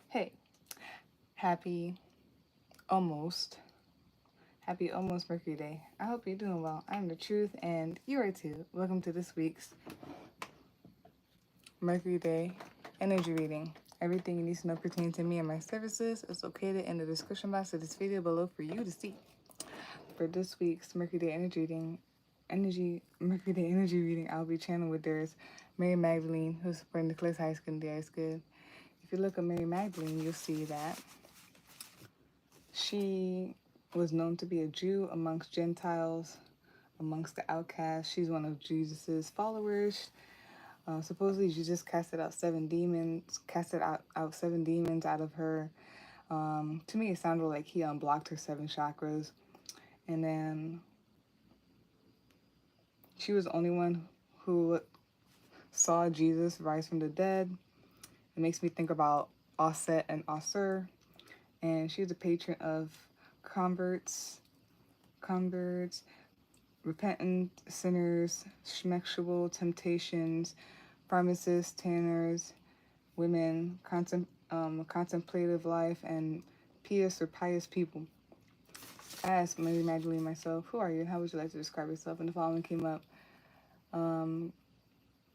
Hey, happy almost, happy almost Mercury Day. I hope you're doing well. I'm the truth, and you are too. Welcome to this week's Mercury Day Energy Reading. Everything you need to know pertaining to me and my services is located in the description box of this video below for you to see. For this week's Mercury Day Mercury Day Energy Reading, I'll be channeling with there's Mary Magdalene, who's supporting the Cliffs High School Day is good. If you look at Mary Magdalene, you'll see that she was known to be a Jew amongst Gentiles, amongst the outcasts. She's one of Jesus's followers. Supposedly, Jesus casted out seven demons out of her. To me, it sounded like he unblocked her 7 chakras. And then she was the only one who saw Jesus rise from the dead. It makes me think about Osset and Osir. And she's a patron of converts, repentant sinners, schmexual temptations, pharmacists, tanners, women, contemplative life, and pious or pious people. I asked Mary Magdalene myself, who are you? How would you like to describe yourself? And the following came up.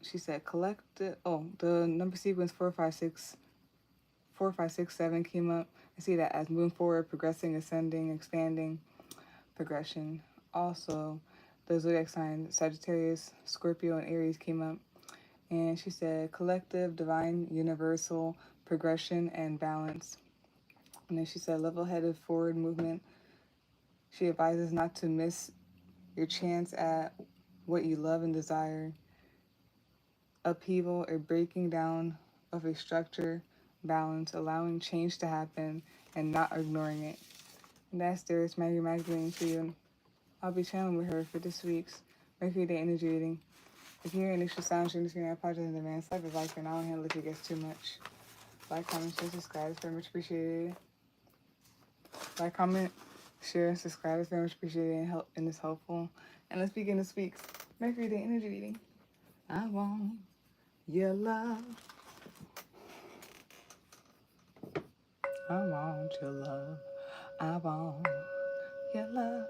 She said, the number sequence 4567 came up. I see that as moving forward, progressing, ascending, expanding, progression. Also, the zodiac signs Sagittarius, Scorpio, and Aries came up. And she said collective, divine, universal, progression, and balance. And then she said level-headed forward movement. She advises not to miss your chance at what you love and desire. Upheaval or breaking down of a structure, balance, allowing change to happen and not ignoring it. And that's there's Mary Magdalene for you. I'll be channeling with her for this week's Mercury Day Energy Reading. If you hear any extra sounds during the screen, I apologize in advance. Like a like and I don't handle if it gets too much. Like, comment, share, subscribe. It's very much appreciated. Like, comment, share, subscribe. It's very much appreciated and it's helpful. And let's begin this week's Mercury Day Energy Reading. I want your love. I want your love. I want your love.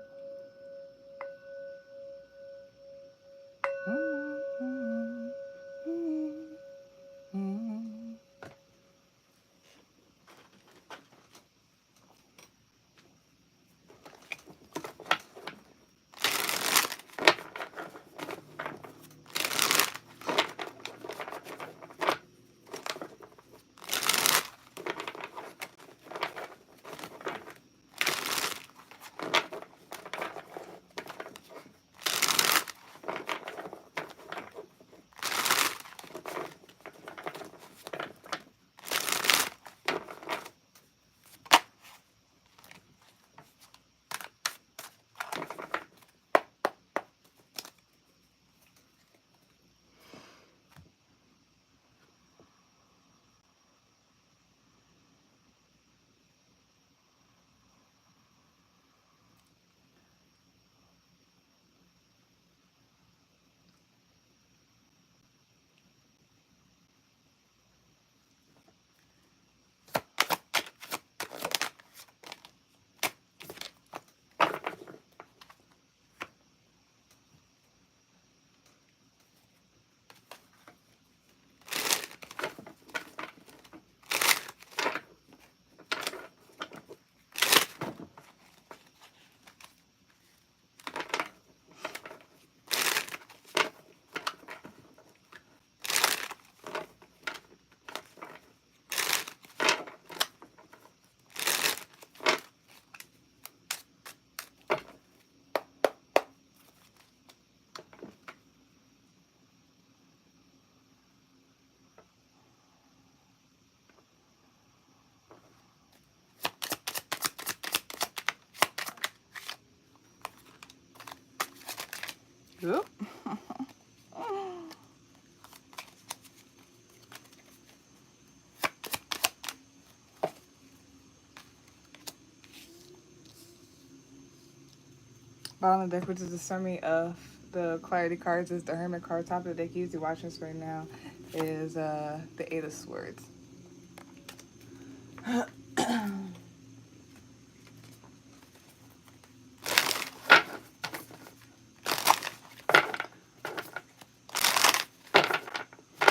Bottom of the deck, which is the summary of the clarity cards, is the Hermit card. Top of the deck, usually watching this right now, is the Eight of Swords.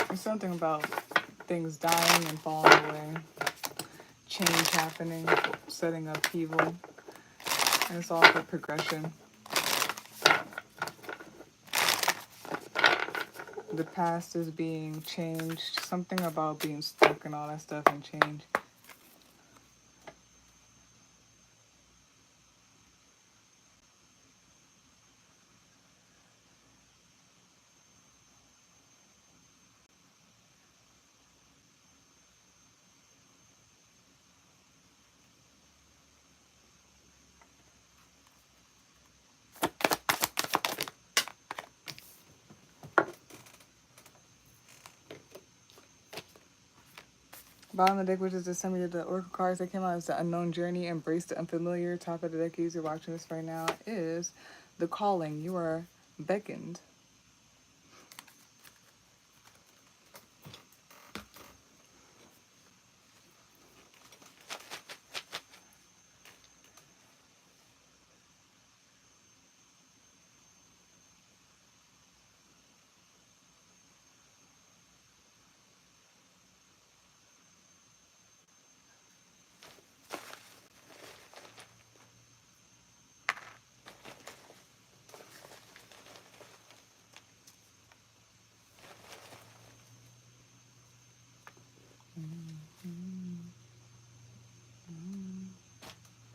There's something about things dying and falling away, change happening, setting upheaval, and it's all for progression. The past is being changed, something about being stuck and all that stuff and change. Bottom of the deck, which is the summary of the Oracle cards that came out, is the Unknown Journey, Embrace the Unfamiliar. Top of the deck, user watching this right now, is the Calling. You are beckoned.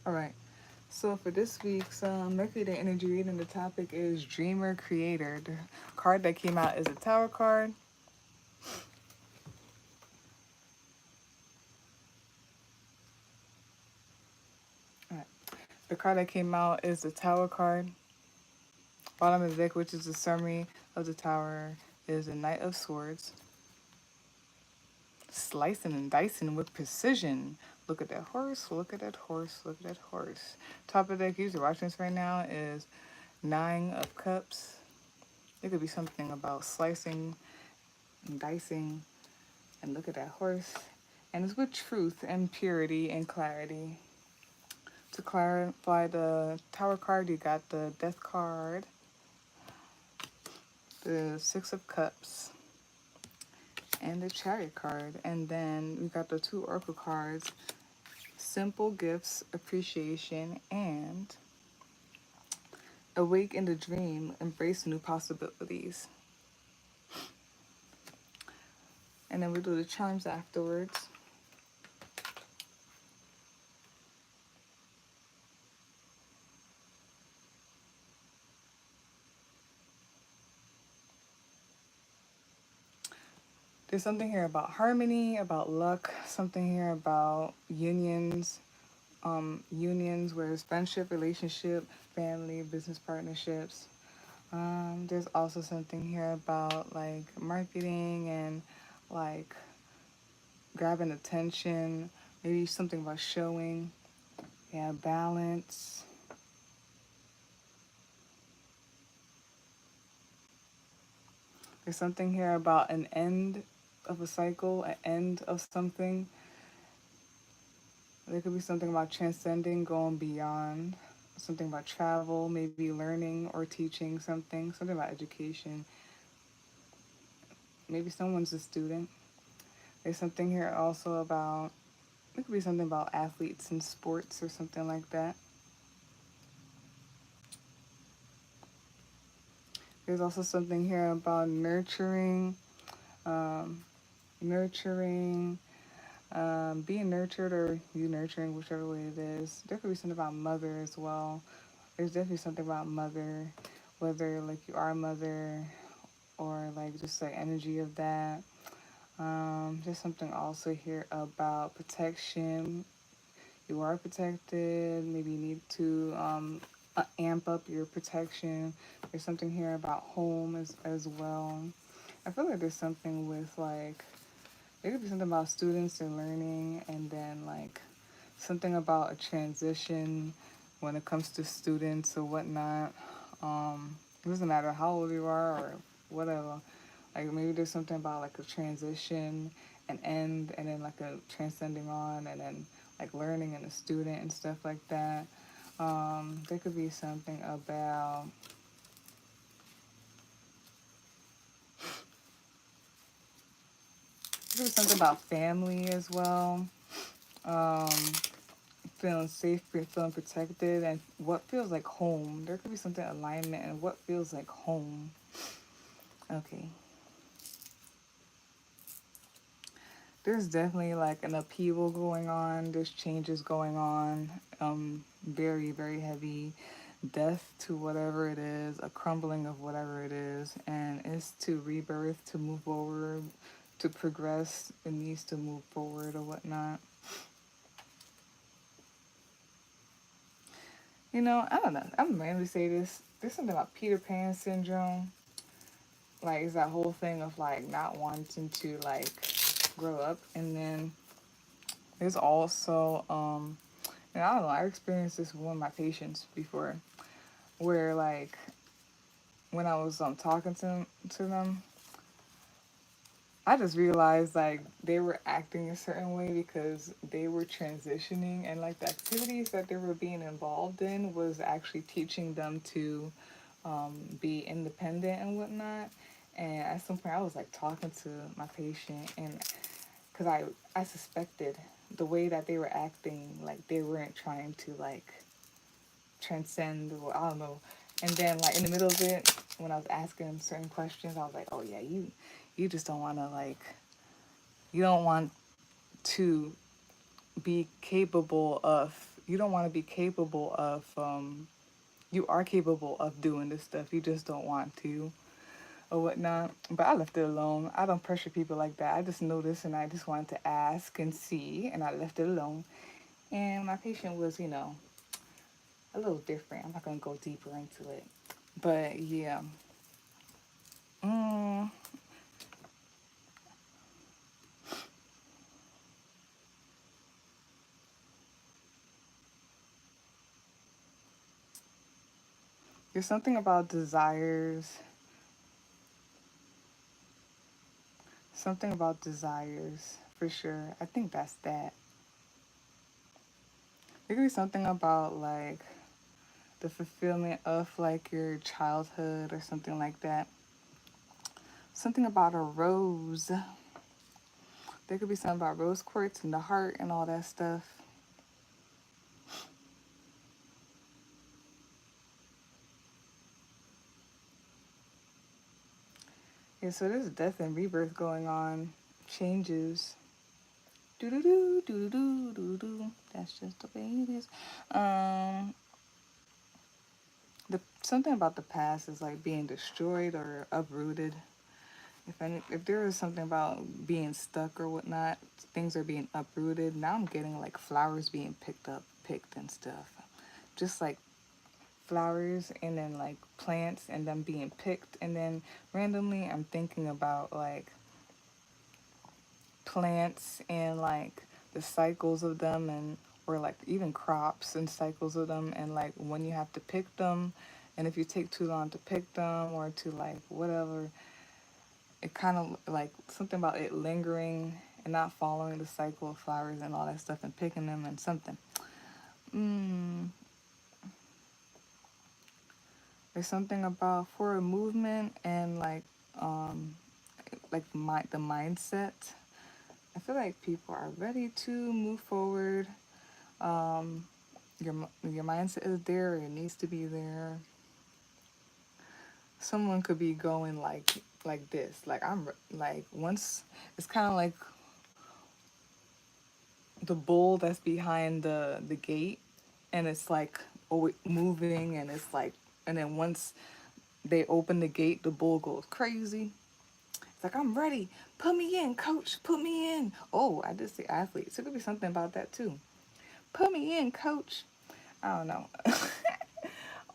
All right. So for this week's Mercury Day Energy Reading, the topic is Dreamer Creator. The card that came out is the Tower card. All right. The card that came out is the Tower card. Bottom of the deck, which is the summary of the Tower, is the Knight of Swords. Slicing and dicing with precision. Look at that horse, look at that horse, look at that horse. Top of the deck, user watching this right now, is Nine of Cups. It could be something about slicing and dicing. And look at that horse. And it's with truth and purity and clarity. To clarify the Tower card, you got the Death card, the Six of Cups, and the Chariot card. And then we got the two Oracle cards, Simple Gifts, Appreciation, and Awake in the Dream, Embrace New Possibilities. And then we do the charms afterwards. There's something here about harmony, about luck, something here about unions, where it's friendship, relationship, family, business partnerships. There's also something here about like marketing and like grabbing attention, maybe something about showing, yeah, balance. There's something here about an end of a cycle, an end of something. There could be something about transcending, going beyond, something about travel, maybe learning or teaching something about education. Maybe someone's a student. There's something here also about, it could be something about athletes and sports or something like that. There's also something here about nurturing, um, nurturing, being nurtured or you nurturing, whichever way it is. There could be something about mother as well. There's definitely something about mother, whether like you are a mother or like just the energy of that. There's something also here about protection. You are protected. Maybe you need to amp up your protection. There's something here about home as well. I feel like there's something with like, it could be something about students and learning, and then like something about a transition when it comes to students or whatnot. It doesn't matter how old you are or whatever. Like maybe there's something about like a transition, an end, and then like a transcending on, and then like learning and a student and stuff like that. There could be something about family as well. Um, Feeling safe, feeling protected, and what feels like home. There could be something alignment and what feels like home. Okay. There's definitely like an upheaval going on. There's changes going on. Very, very heavy death to whatever it is, a crumbling of whatever it is, and it's to rebirth, to move forward, to progress. It needs to move forward or whatnot. You know, I don't know. I'm randomly say this. There's something about Peter Pan syndrome. Like, it's that whole thing of like not wanting to like grow up, and then there's also and I don't know. I experienced this with one of my patients before, where like when I was talking to them, I just realized like they were acting a certain way because they were transitioning, and like the activities that they were being involved in was actually teaching them to be independent and whatnot. And at some point, I was like talking to my patient, and because I suspected the way that they were acting, like they weren't trying to like transcend, or I don't know. And then like in the middle of it, when I was asking them certain questions, I was like, oh yeah, you just don't want to like, you don't want to be capable of, you don't want to be capable of you are capable of doing this stuff, you just don't want to or whatnot. But I left it alone. I don't pressure people like that. I just noticed and I just wanted to ask and see, and I left it alone. And my patient was, you know, a little different. I'm not gonna go deeper into it, but yeah. mm, there's something about desires, something about desires for sure. I think that's that. There could be something about like the fulfillment of like your childhood or something like that. Something about a rose. There could be something about rose quartz and the heart and all that stuff. Yeah, so there's death and rebirth going on. Changes. Do do do do do do do. That's just the way it is. Um, the something about the past is like being destroyed or uprooted. If there is something about being stuck or whatnot, things are being uprooted. Now I'm getting like flowers being picked and stuff. Just like flowers and then like plants and them being picked, and then randomly I'm thinking about like plants and like the cycles of them, and or like even crops and cycles of them, and like when you have to pick them, and if you take too long to pick them or to like whatever, it kind of like something about it lingering and not following the cycle of flowers and all that stuff and picking them and something. mm, there's something about forward movement and um the mindset. I feel like people are ready to move forward. um your mindset is there, it needs to be there. Someone could be going like this, like like once, it's kind of like the bull that's behind the gate, and it's like moving, and it's like, and then once they open the gate, the bull goes crazy. It's like, I'm ready, put me in, coach, put me in. Oh, I just say athlete, so it could be something about that too. Put me in, coach. I don't know.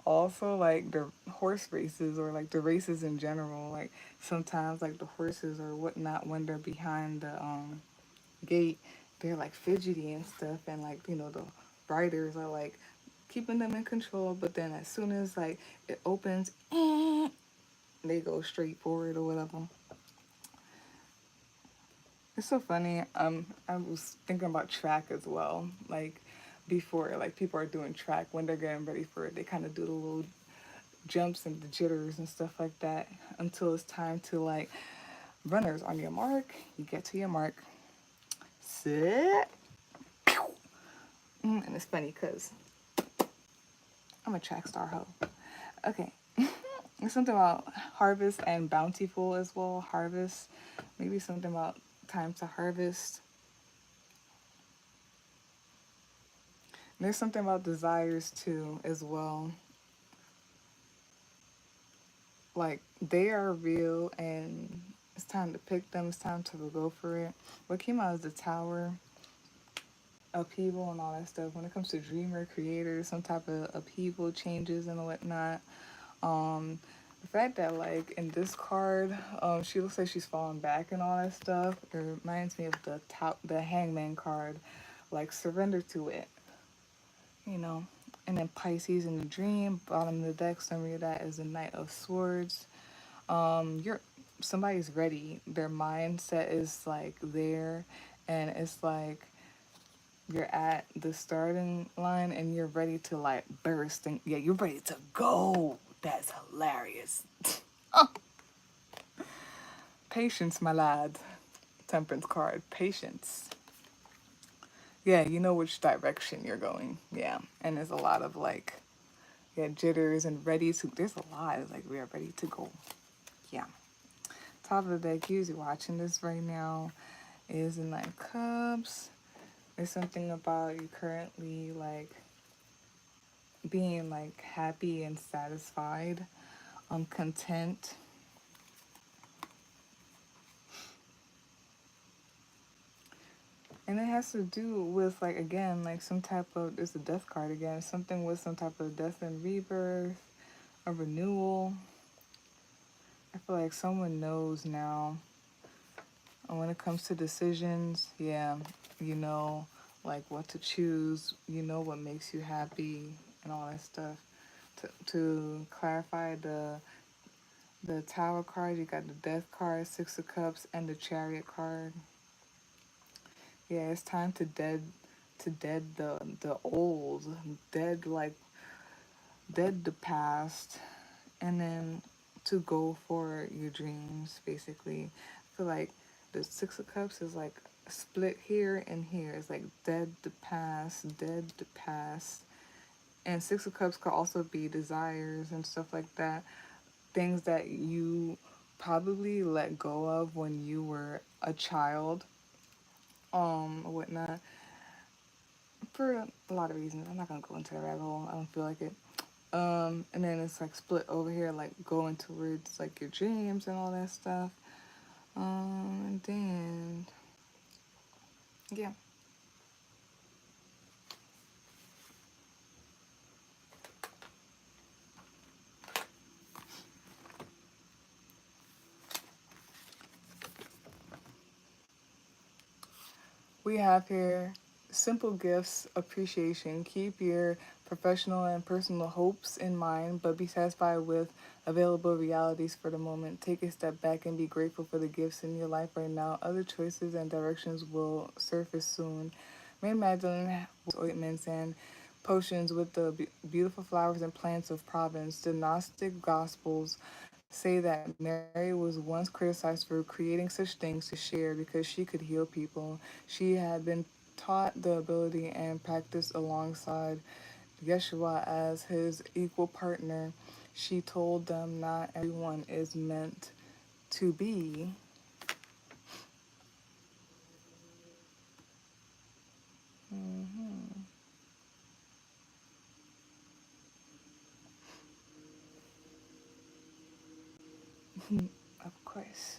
Also like the horse races, or like the races in general, like sometimes like the horses or whatnot, when they're behind the gate, they're like fidgety and stuff, and like, you know, the riders are like keeping them in control, but then as soon as like it opens, they go straight forward or whatever. It's so funny. I was thinking about track as well. Like before, like people are doing track when they're getting ready for it. They kind of do the little jumps and the jitters and stuff like that until it's time to like runners on your mark. You get to your mark, sit, and it's funny because I'm a track star hoe. Okay. There's something about harvest and bountiful as well. Harvest, maybe something about time to harvest. There's something about desires too as well. Like they are real and it's time to pick them. It's time to go for it. What came out is the tower, upheaval and all that stuff. When it comes to dreamer, creator, some type of upheaval, changes and whatnot. The fact that like in this card, she looks like she's falling back and all that stuff. It reminds me of the Hangman card, like surrender to it, you know. And then Pisces in the dream, bottom of the deck, summary of that is the Knight of Swords. You're somebody's ready. Their mindset is like there, and it's like you're at the starting line and you're ready to like burst and yeah, you're ready to go. That's hilarious. Patience, my lad. Temperance card. Patience. Yeah, you know which direction you're going. Yeah. And there's a lot of like, yeah, jitters and ready to, there's a lot. It's like we are ready to go. Yeah. Top of the deck, you're watching this right now, is in like Cups. There's something about you currently like being like happy and satisfied, content. And it has to do with like again like some type of, it's a death card again, something with some type of death and rebirth, a renewal. I feel like someone knows now. And when it comes to decisions, yeah, you know like what to choose, you know what makes you happy and all that stuff. To clarify the Tower card, you got the Death card, Six of Cups, and the Chariot card. Yeah, it's time to dead the old, dead like dead the past, and then to go for your dreams. Basically, I feel like the Six of Cups is like split here and here. It's like dead the past, and Six of Cups could also be desires and stuff like that. Things that you probably let go of when you were a child, or whatnot, for a lot of reasons. I'm not gonna go into the rabbit hole. I don't feel like it. And then it's like split over here, like going towards like your dreams and all that stuff. And then yeah. We have here simple gifts, appreciation. Keep your professional and personal hopes in mind, but be satisfied with available realities for the moment. Take a step back and be grateful for the gifts in your life right now. Other choices and directions will surface soon. Mary Magdalene ointments and potions with the beautiful flowers and plants of Provence. The Gnostic Gospels say that Mary was once criticized for creating such things to share because she could heal people. She had been taught the ability and practice alongside Yeshua as his equal partner. She told them not everyone is meant to be. Mm-hmm. Of course.